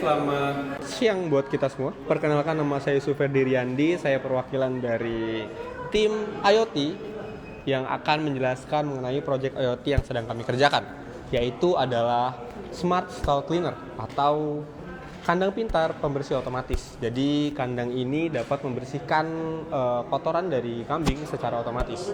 selamat siang buat kita semua. Perkenalkan, nama saya Suferdi Riyandi. Saya perwakilan dari tim IoT yang akan menjelaskan mengenai proyek IoT yang sedang kami kerjakan, yaitu adalah Smart Stall Cleaner atau kandang pintar pembersih otomatis. Jadi kandang ini dapat membersihkan kotoran dari kambing secara otomatis.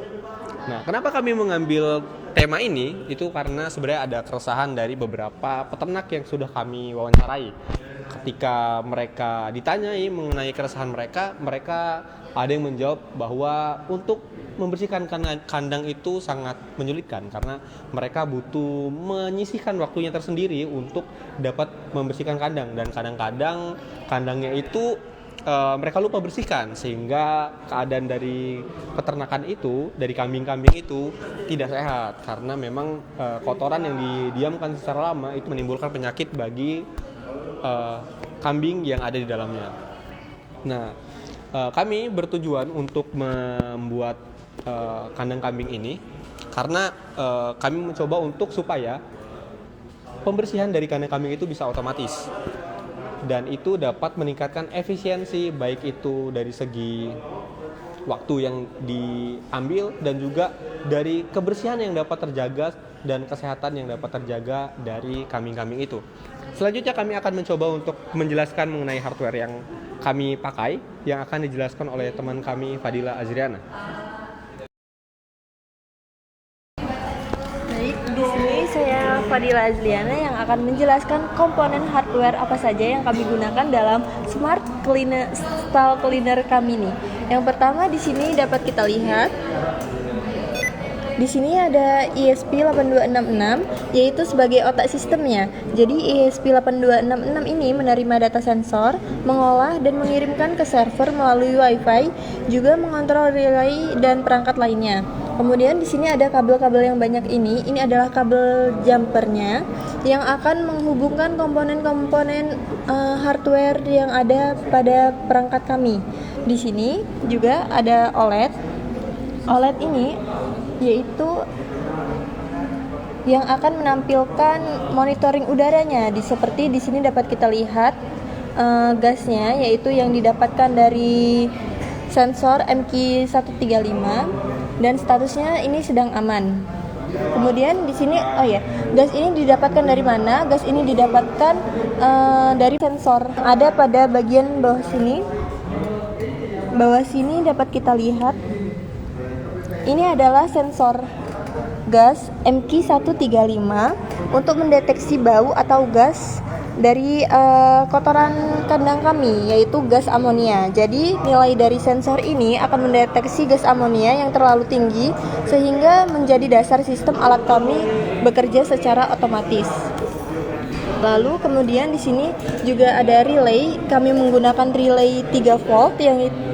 Nah, kenapa kami mengambil tema ini? Itu karena sebenarnya ada keresahan dari beberapa peternak yang sudah kami wawancarai. Ketika mereka ditanyai mengenai keresahan mereka ada yang menjawab bahwa untuk membersihkan kandang itu sangat menyulitkan karena mereka butuh menyisihkan waktunya tersendiri untuk dapat membersihkan kandang, dan kadang-kadang kandangnya itu mereka lupa bersihkan, sehingga keadaan dari peternakan itu, dari kambing-kambing itu tidak sehat karena memang kotoran yang didiamkan secara lama itu menimbulkan penyakit bagi kambing yang ada di dalamnya. Nah, kami bertujuan untuk membuat kandang kambing ini karena kami mencoba untuk supaya pembersihan dari kandang kambing itu bisa otomatis, dan itu dapat meningkatkan efisiensi baik itu dari segi waktu yang diambil dan juga dari kebersihan yang dapat terjaga dan kesehatan yang dapat terjaga dari kambing-kambing itu. Selanjutnya kami akan mencoba untuk menjelaskan mengenai hardware yang kami pakai, yang akan dijelaskan oleh teman kami Fadila Azriana. Di sini saya Fadila Azliana yang akan menjelaskan komponen hardware apa saja yang kami gunakan dalam Smart Stall Cleaner kami ini. Yang pertama di sini dapat kita lihat. Di sini ada ESP8266 yaitu sebagai otak sistemnya. Jadi ESP8266 ini menerima data sensor, mengolah dan mengirimkan ke server melalui Wi-Fi, juga mengontrol relay dan perangkat lainnya. Kemudian di sini ada kabel-kabel yang banyak ini adalah kabel jumpernya yang akan menghubungkan komponen-komponen hardware yang ada pada perangkat kami. Di sini juga ada OLED. OLED ini yaitu yang akan menampilkan monitoring udaranya. Seperti di sini dapat kita lihat gasnya, yaitu yang didapatkan dari sensor MQ135 dan statusnya ini sedang aman. Kemudian di sini gas ini didapatkan dari mana? Gas ini didapatkan dari sensor ada pada bagian bawah sini. Bawah sini dapat kita lihat ini adalah sensor gas MQ135 untuk mendeteksi bau atau gas dari kotoran kandang kami, yaitu gas amonia. Jadi nilai dari sensor ini akan mendeteksi gas amonia yang terlalu tinggi sehingga menjadi dasar sistem alat kami bekerja secara otomatis. Lalu kemudian di sini juga ada relay. Kami menggunakan relay 3 volt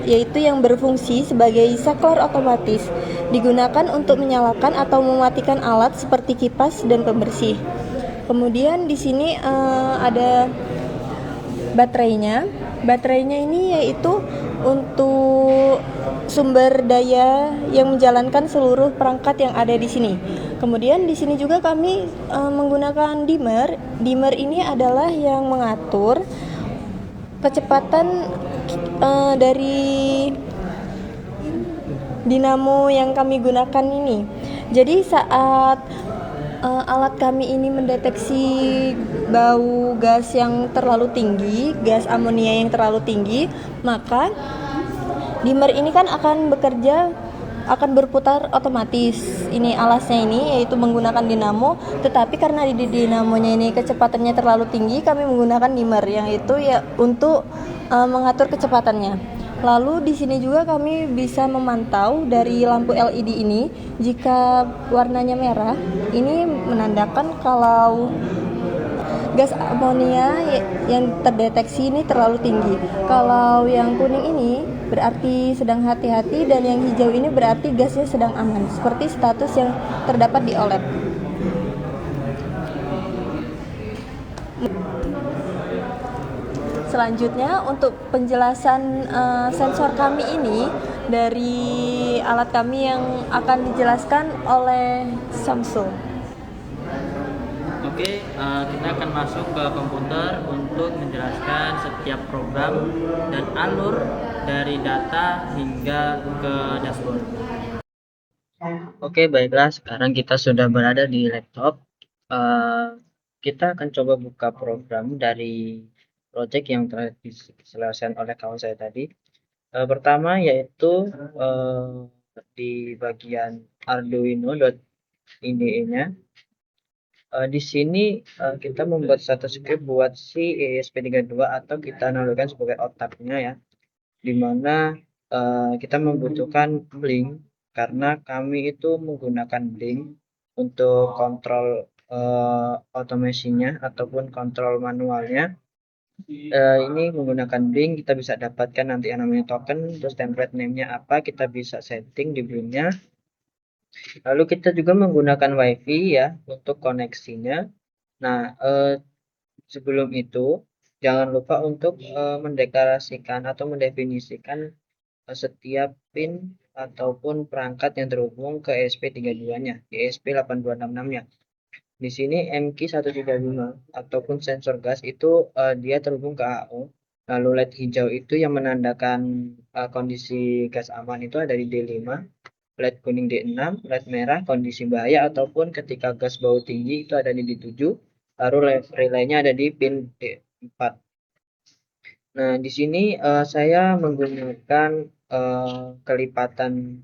yaitu yang berfungsi sebagai saklar otomatis. Digunakan untuk menyalakan atau mematikan alat seperti kipas dan pembersih. Kemudian di sini ada baterainya. Baterainya ini yaitu untuk sumber daya yang menjalankan seluruh perangkat yang ada di sini. Kemudian di sini juga kami menggunakan dimmer. Dimmer ini adalah yang mengatur kecepatan dari dinamo yang kami gunakan ini. Jadi saat alat kami ini mendeteksi bau gas yang terlalu tinggi, gas amonia yang terlalu tinggi, maka dimmer ini kan akan berputar otomatis. Ini alasnya ini yaitu menggunakan dinamo, tetapi karena di dinamonya ini kecepatannya terlalu tinggi, kami menggunakan dimmer yang itu ya untuk mengatur kecepatannya. Lalu di sini juga kami bisa memantau dari lampu LED ini, jika warnanya merah, ini menandakan kalau gas amonia yang terdeteksi ini terlalu tinggi. Kalau yang kuning ini berarti sedang hati-hati, dan yang hijau ini berarti gasnya sedang aman, seperti status yang terdapat di OLED. Selanjutnya untuk penjelasan sensor kami ini dari alat kami yang akan dijelaskan oleh Samsung. Oke, kita akan masuk ke komputer untuk menjelaskan setiap program dan alur dari data hingga ke dashboard. Oke, baiklah. Sekarang kita sudah berada di laptop. Eh, Kita akan coba buka program dari project yang telah diselesaikan oleh kawan saya tadi. Pertama yaitu eh, di bagian Arduino.ide-nya. Di sini kita membuat satu script buat si ESP32 atau kita analogikan sebagai otaknya ya, di mana kita membutuhkan Blink karena kami itu menggunakan Blink untuk kontrol automasinya ataupun kontrol manualnya. Ini menggunakan Blink kita bisa dapatkan nanti yang namanya token, terus template name-nya apa, kita bisa setting di Blink-nya. Lalu kita juga menggunakan WiFi ya untuk koneksinya. Nah, sebelum itu jangan lupa untuk mendeklarasikan atau mendefinisikan setiap pin ataupun perangkat yang terhubung ke ESP32-nya, ESP8266-nya. Di sini MQ135 ataupun sensor gas itu dia terhubung ke AO. Lalu LED hijau itu yang menandakan kondisi gas aman itu ada di D5, LED kuning D6, LED merah kondisi bahaya ataupun ketika gas bau tinggi itu ada di D7, lalu relaynya ada di pin D4. Nah, di sini saya menggunakan kelipatan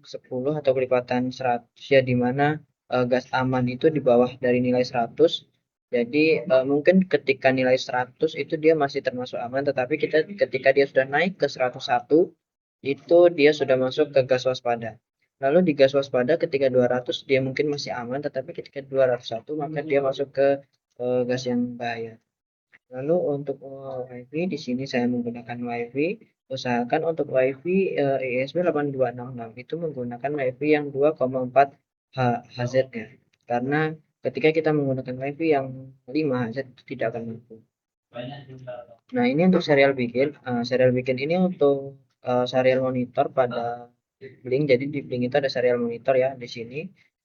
10 atau kelipatan 100 ya, di mana gas aman itu di bawah dari nilai 100. Jadi mungkin ketika nilai 100 itu dia masih termasuk aman, tetapi ketika dia sudah naik ke 101 itu dia sudah masuk ke gas waspada. Lalu di gas waspada ketika 200 dia mungkin masih aman, tetapi ketika 201 maka dia masuk ke gas yang bahaya. Lalu untuk WiFi di sini saya menggunakan WiFi. Usahakan untuk WiFi ESP8266 itu menggunakan WiFi yang 2,4 Hz ya. Karena ketika kita menggunakan WiFi yang 5 Hz itu tidak akan mampu. Nah, ini untuk serial bikin. Serial bikin ini untuk serial monitor pada Blink. Jadi di Blink itu ada serial monitor ya di sini.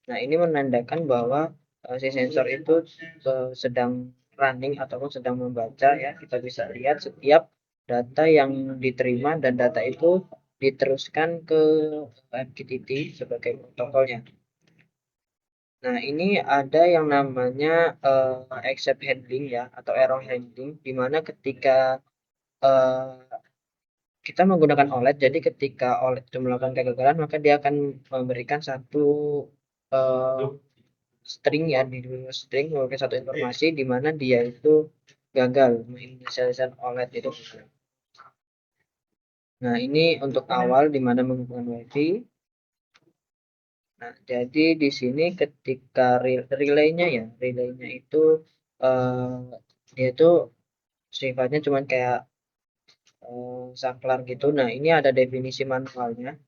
Nah, ini menandakan bahwa si sensor itu sedang running ataupun sedang membaca ya. Kita bisa lihat setiap data yang diterima dan data itu diteruskan ke MQTT sebagai protokolnya. Nah, ini ada yang namanya except handling ya atau error handling, di mana ketika uh, kita menggunakan OLED, jadi ketika OLED itu melakukan kegagalan maka dia akan memberikan satu uh, string ya, di string memberikan satu informasi di mana dia itu gagal menginisialisasi OLED itu. Nah, ini untuk awal di mana menggunakan WiFi. Nah, jadi di sini ketika relaynya ya, relaynya itu dia itu sifatnya cuman kayak saklar gitu. Nah, ini ada definisi manualnya.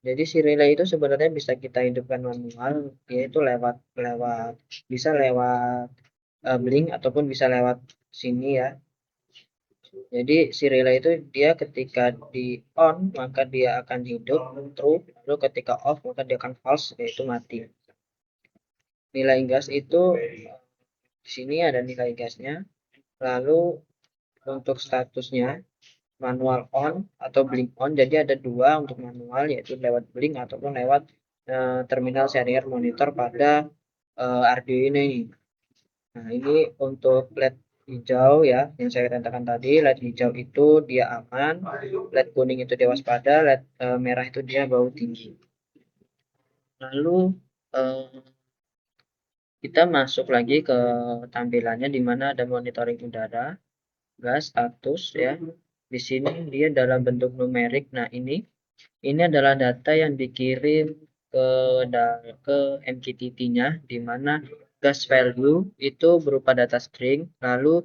Jadi si relay itu sebenarnya bisa kita hidupkan manual, yaitu lewat lewat bisa lewat blink ataupun bisa lewat sini ya. Jadi si relay itu dia ketika di on maka dia akan hidup true, lalu ketika off maka dia akan false yaitu mati. Nilai gas itu di sini ada nilai gasnya. Lalu untuk statusnya manual on atau blink on. Jadi ada dua untuk manual yaitu lewat blink ataupun lewat terminal serial monitor pada Arduino ini. Nah, ini untuk LED hijau ya yang saya katakan tadi, LED hijau itu dia aman, LED kuning itu dia waspada, LED merah itu dia bau tinggi. Lalu kita masuk lagi ke tampilannya di mana ada monitoring udara, gas, status ya. Di sini dia dalam bentuk numerik. Nah, ini adalah data yang dikirim ke MQTT-nya, di mana gas value itu berupa data string, lalu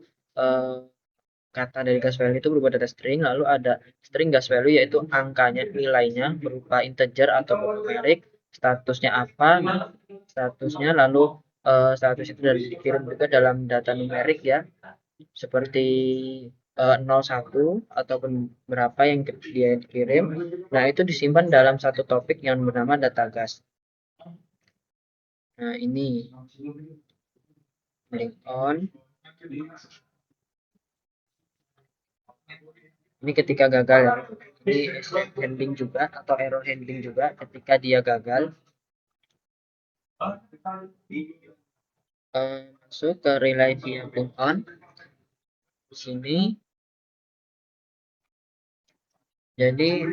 kata dari gas value itu berupa data string, lalu ada string gas value yaitu angkanya, nilainya berupa integer atau numerik, statusnya apa, statusnya, lalu status itu dikirim juga dalam data numerik ya, seperti 01 ataupun berapa yang dia kirim. Nah, itu disimpan dalam satu topik yang bernama data gas. Nah, ini link on. Ini ketika gagal ya. Ini error handling juga atau error handling juga ketika dia gagal. Masuk ke relay via put on. Di sini. Jadi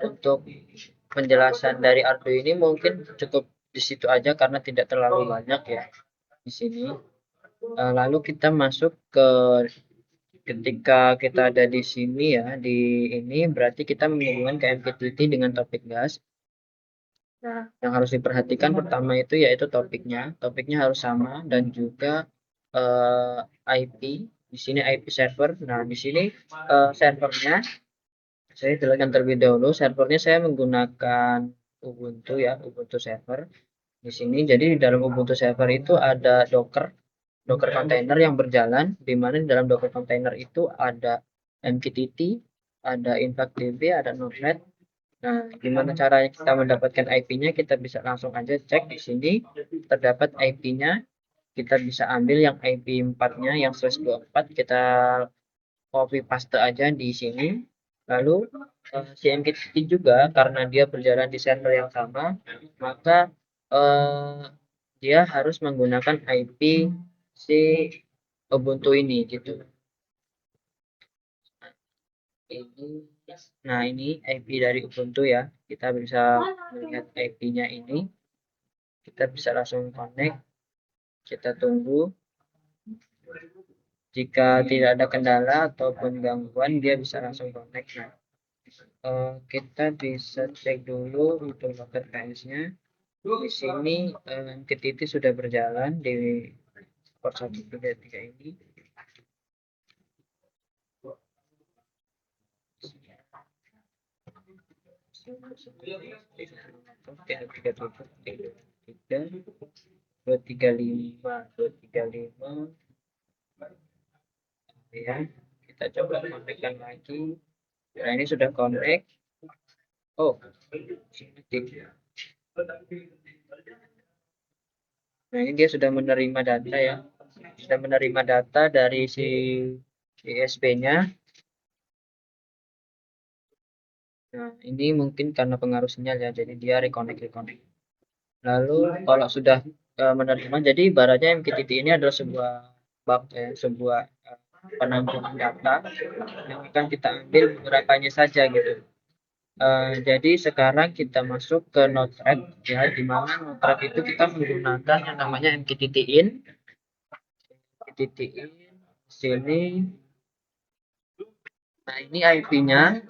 untuk penjelasan dari Arduino ini mungkin cukup di situ aja karena tidak terlalu banyak ya di sini. Lalu kita masuk ke ketika kita ada di sini ya, di ini berarti kita menghubungkan ke MQTT dengan topik gas. Nah, yang harus diperhatikan pertama itu yaitu topiknya. Topiknya harus sama dan juga IP. Di sini IP server. Nah, di sini servernya saya jelaskan terlebih dahulu. Servernya saya menggunakan Ubuntu ya, Ubuntu server. Di sini jadi di dalam Ubuntu server itu ada Docker container yang berjalan, di mana di dalam Docker container itu ada MQTT, ada InfluxDB, ada Node-RED. Nah, gimana caranya kita mendapatkan IP-nya? Kita bisa langsung aja cek di sini terdapat IP-nya. Kita bisa ambil yang IP 4-nya yang /24, kita copy paste aja di sini. Lalu si MQTT juga karena dia berjalan di server yang sama, maka dia harus menggunakan IP si Ubuntu ini gitu. Nah, ini IP dari Ubuntu ya. Kita bisa melihat IP-nya ini. Kita bisa langsung connect. Kita tunggu. Jika tidak ada kendala ataupun gangguan, dia bisa langsung connect. Nah, kita bisa cek dulu untuk loket KS-nya. Di sini MQTT sudah berjalan di port 133 ini. Dua tiga lima ya, kita coba konekkan lagi. Nah, ini sudah connect. Oh, nah ini dia sudah menerima data ya, sudah menerima data dari si ISP-nya. Nah, ini mungkin karena pengaruh sinyal ya, jadi dia reconnect. Lalu kalau sudah menerima, jadi ibaratnya MQTT ini adalah sebuah bug ya, sebuah penampungan data yang akan kita ambil beberapanya saja gitu. Jadi sekarang kita masuk ke Node-RED ya, di mana Node-RED itu kita menggunakan yang namanya MQTT-in. MQTT-in sini. Nah, ini IP-nya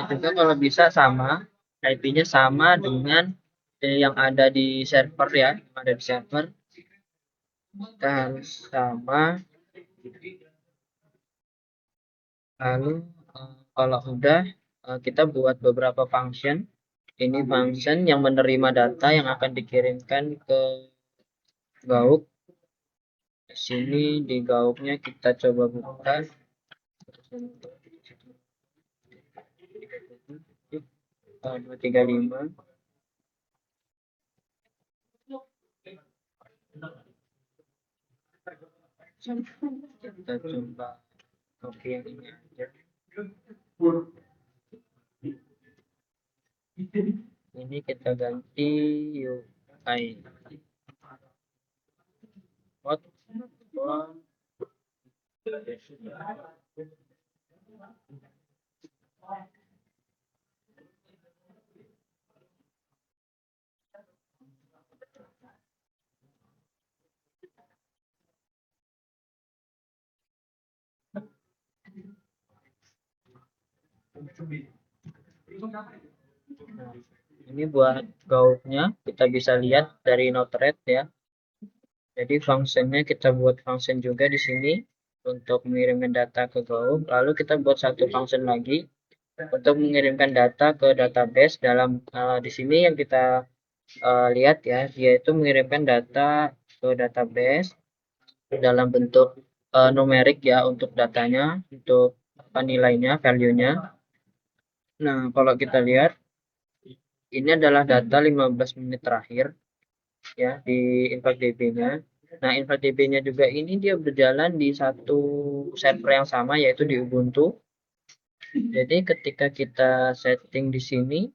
juga kalau bisa sama, IP-nya sama dengan yang ada di server ya, yang ada di server. Kita harus sama. Lalu kalau udah kita buat beberapa function. Ini function yang menerima data yang akan dikirimkan ke gauk. Di sini di gauknya kita coba buka. 235. Kita coba copy yang ini aja. Ini kita ganti UI. What? Nah, ini buat gauknya kita bisa lihat dari Node-RED ya. Jadi fungsinya kita buat function juga di sini untuk mengirimkan data ke gauk. Lalu kita buat satu function lagi untuk mengirimkan data ke database. Dalam di sini yang kita lihat ya, yaitu mengirimkan data ke database dalam bentuk numerik ya untuk datanya, untuk apa nilainya, value-nya. Nah, kalau kita lihat ini adalah data 15 menit terakhir ya di InfluxDB-nya. Nah, InfraDB-nya juga ini dia berjalan di satu server yang sama, yaitu di Ubuntu. Jadi ketika kita setting di sini,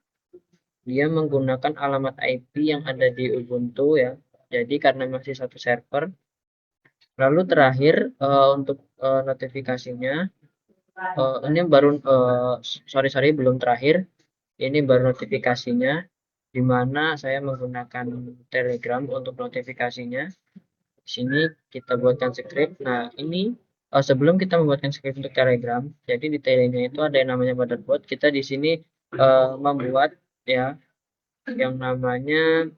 dia menggunakan alamat IP yang ada di Ubuntu ya. Jadi karena masih satu server. Lalu terakhir untuk notifikasinya, ini baru sorry belum terakhir. Ini baru notifikasinya, di mana saya menggunakan Telegram untuk notifikasinya. Di sini kita buatkan script. Nah, ini sebelum kita membuatkan script untuk Telegram, jadi di Telenya itu ada yang namanya motherboard. Kita di sini membuat ya yang namanya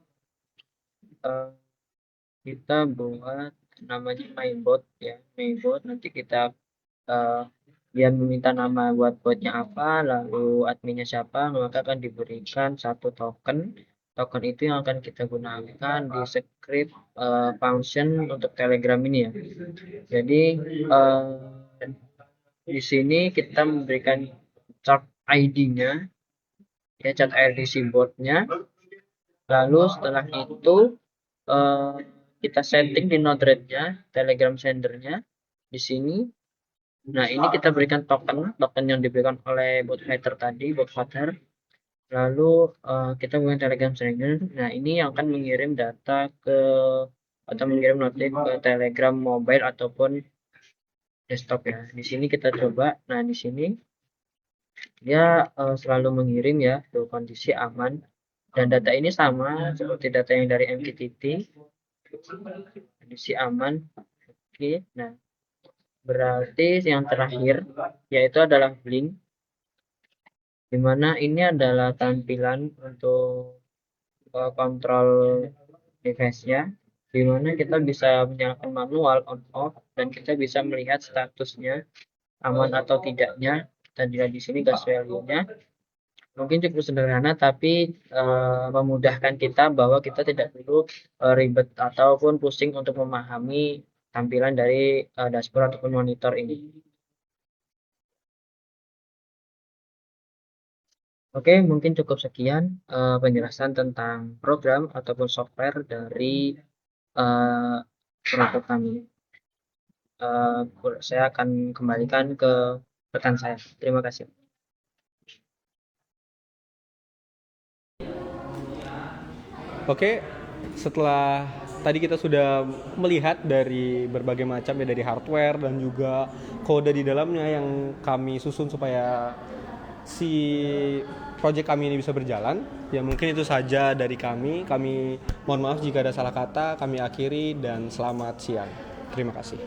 kita buat namanya mybot ya, mybot. Nanti kita dia meminta nama buat botnya apa, lalu adminnya siapa, maka akan diberikan satu token. Token itu yang akan kita gunakan di script function untuk Telegram ini ya. Jadi di sini kita memberikan chart ID-nya, ya chart ID si botnya. Lalu setelah itu kita setting di node rate-nya, Telegram sendernya di sini. Nah, ini kita berikan token yang diberikan oleh bot fighter tadi, bot fighter. Lalu kita buat Telegram sender. Nah, ini yang akan mengirim data ke atau mengirim notif ke Telegram mobile ataupun desktop ya. Di sini kita coba. Nah, di sini dia selalu mengirim ya, dalam kondisi aman. Dan data ini sama seperti data yang dari MQTT, kondisi aman. Oke, nah berarti yang terakhir yaitu adalah blink, dimana ini adalah tampilan untuk kontrol device-nya, dimana kita bisa menyalakan manual on off dan kita bisa melihat statusnya aman atau tidaknya. Dan dilihat di sini gas value-nya mungkin cukup sederhana, tapi memudahkan kita bahwa kita tidak perlu ribet ataupun pusing untuk memahami tampilan dari dashboard ataupun monitor ini. Oke, mungkin cukup sekian penjelasan tentang program ataupun software dari produk kami. Saya akan kembalikan ke rekan saya. Terima kasih. Oke, setelah tadi kita sudah melihat dari berbagai macam ya, dari hardware dan juga kode di dalamnya yang kami susun supaya si project kami ini bisa berjalan. Ya mungkin itu saja dari kami. Kami mohon maaf jika ada salah kata. Kami akhiri dan selamat siang. Terima kasih.